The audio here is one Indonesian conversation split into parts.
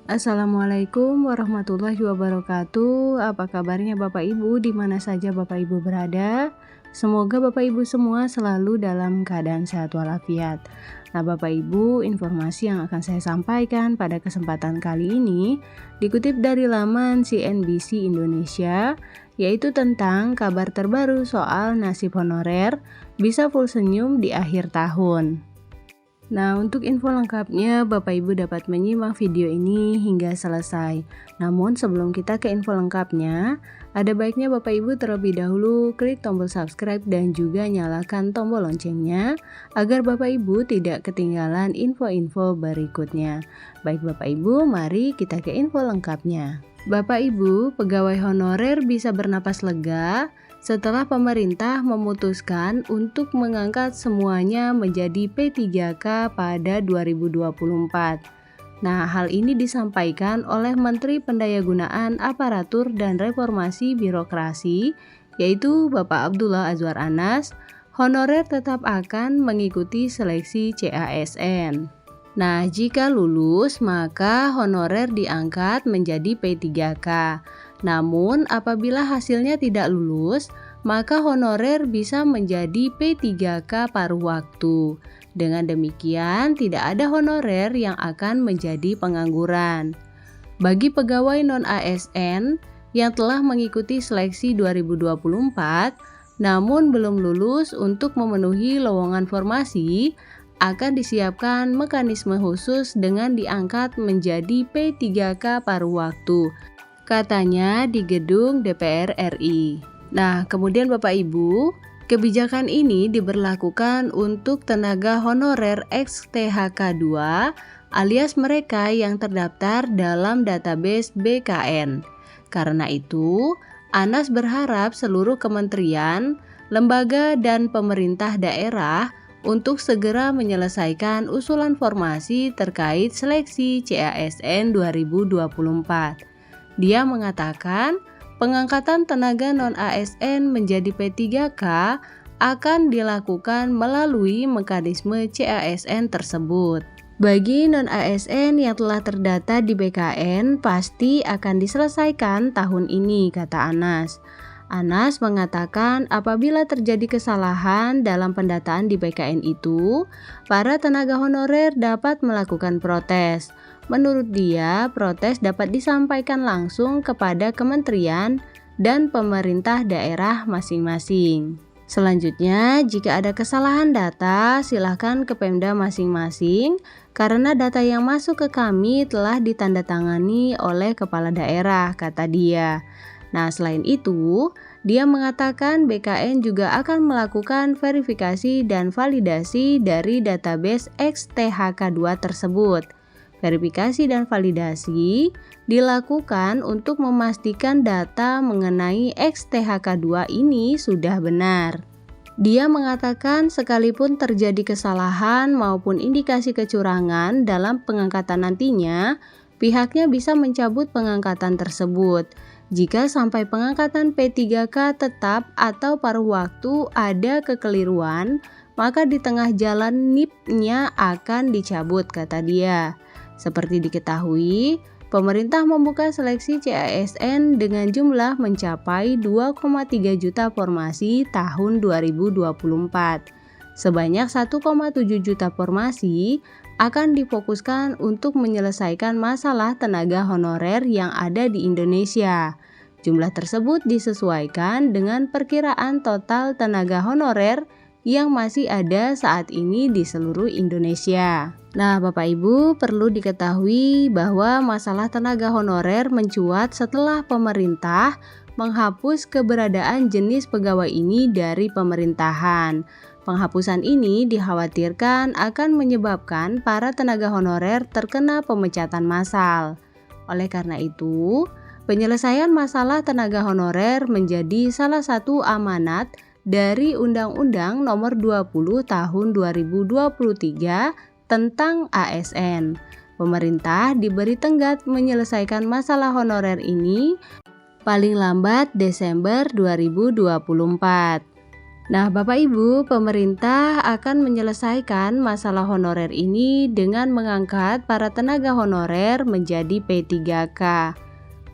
Assalamualaikum warahmatullahi wabarakatuh. Apa kabarnya Bapak Ibu di mana saja Bapak Ibu berada? Semoga Bapak Ibu semua selalu dalam keadaan sehat walafiat. Nah Bapak Ibu, informasi yang akan saya sampaikan pada kesempatan kali ini dikutip dari laman CNBC Indonesia, yaitu tentang kabar terbaru soal nasib honorer bisa full senyum di akhir tahun. Nah, untuk info lengkapnya, Bapak Ibu dapat menyimak video ini hingga selesai. Namun, sebelum kita ke info lengkapnya, ada baiknya Bapak Ibu terlebih dahulu klik tombol subscribe dan juga nyalakan tombol loncengnya, agar Bapak Ibu tidak ketinggalan info-info berikutnya. Baik Bapak Ibu, mari kita ke info lengkapnya. Bapak Ibu, pegawai honorer bisa bernapas lega setelah pemerintah memutuskan untuk mengangkat semuanya menjadi P3K pada 2024. Nah, hal ini disampaikan oleh Menteri Pendayagunaan Aparatur dan Reformasi Birokrasi, yaitu Bapak Abdullah Azwar Anas. Honorer tetap akan mengikuti seleksi CASN. Nah, jika lulus, maka honorer diangkat menjadi P3K. Namun, apabila hasilnya tidak lulus, maka honorer bisa menjadi P3K paruh waktu. Dengan demikian, tidak ada honorer yang akan menjadi pengangguran. Bagi pegawai non-ASN yang telah mengikuti seleksi 2024, namun belum lulus untuk memenuhi lowongan formasi, akan disiapkan mekanisme khusus dengan diangkat menjadi P3K paruh waktu, katanya di gedung DPR RI. Nah, kemudian Bapak Ibu, kebijakan ini diberlakukan untuk tenaga honorer ex-THK 2 alias mereka yang terdaftar dalam database BKN. Karena itu, Anas berharap seluruh kementerian, lembaga, dan pemerintah daerah untuk segera menyelesaikan usulan formasi terkait seleksi CASN 2024. Dia mengatakan, pengangkatan tenaga non-ASN menjadi P3K akan dilakukan melalui mekanisme CASN tersebut. Bagi non-ASN yang telah terdata di BKN pasti akan diselesaikan tahun ini, kata Anas. Anas mengatakan apabila terjadi kesalahan dalam pendataan di BKN itu, para tenaga honorer dapat melakukan protes. Menurut dia, protes dapat disampaikan langsung kepada kementerian dan pemerintah daerah masing-masing. Selanjutnya, jika ada kesalahan data, silakan ke Pemda masing-masing karena data yang masuk ke kami telah ditandatangani oleh kepala daerah, kata dia. Nah, selain itu, dia mengatakan BKN juga akan melakukan verifikasi dan validasi dari database ex-THK 2 tersebut. Verifikasi dan validasi dilakukan untuk memastikan data mengenai ex-THK 2 ini sudah benar. Dia mengatakan sekalipun terjadi kesalahan maupun indikasi kecurangan dalam pengangkatan nantinya, pihaknya bisa mencabut pengangkatan tersebut. Jika sampai pengangkatan P3K tetap atau paruh waktu ada kekeliruan, maka di tengah jalan NIP-nya akan dicabut, kata dia. Seperti diketahui, pemerintah membuka seleksi CASN dengan jumlah mencapai 2,3 juta formasi tahun 2024. Sebanyak 1,7 juta formasi akan difokuskan untuk menyelesaikan masalah tenaga honorer yang ada di Indonesia. Jumlah tersebut disesuaikan dengan perkiraan total tenaga honorer yang masih ada saat ini di seluruh Indonesia. Nah, Bapak Ibu, perlu diketahui bahwa masalah tenaga honorer mencuat setelah pemerintah menghapus keberadaan jenis pegawai ini dari pemerintahan. Penghapusan ini dikhawatirkan akan menyebabkan para tenaga honorer terkena pemecatan massal. Oleh karena itu, penyelesaian masalah tenaga honorer menjadi salah satu amanat dari Undang-Undang Nomor 20 Tahun 2023 tentang ASN. Pemerintah diberi tenggat menyelesaikan masalah honorer ini paling lambat Desember 2024. Nah, Bapak Ibu, pemerintah akan menyelesaikan masalah honorer ini dengan mengangkat para tenaga honorer menjadi P3K.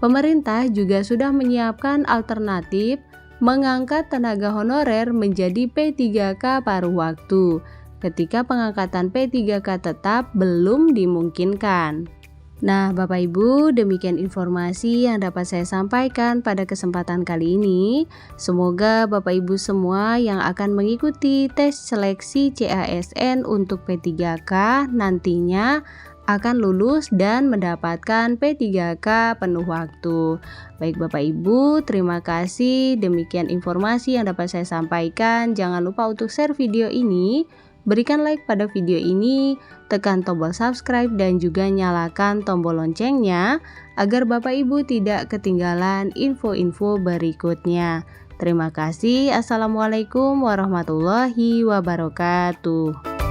Pemerintah juga sudah menyiapkan alternatif mengangkat tenaga honorer menjadi P3K paruh waktu ketika pengangkatan P3K tetap belum dimungkinkan. Nah, Bapak Ibu, demikian informasi yang dapat saya sampaikan pada kesempatan kali ini. Semoga Bapak Ibu semua yang akan mengikuti tes seleksi CASN untuk P3K nantinya akan lulus dan mendapatkan P3K penuh waktu. Baik Bapak Ibu, terima kasih. Demikian informasi yang dapat saya sampaikan. Jangan lupa untuk share video ini. Berikan like pada video ini, tekan tombol subscribe dan juga nyalakan tombol loncengnya agar Bapak Ibu tidak ketinggalan info-info berikutnya. Terima kasih. Assalamualaikum warahmatullahi wabarakatuh.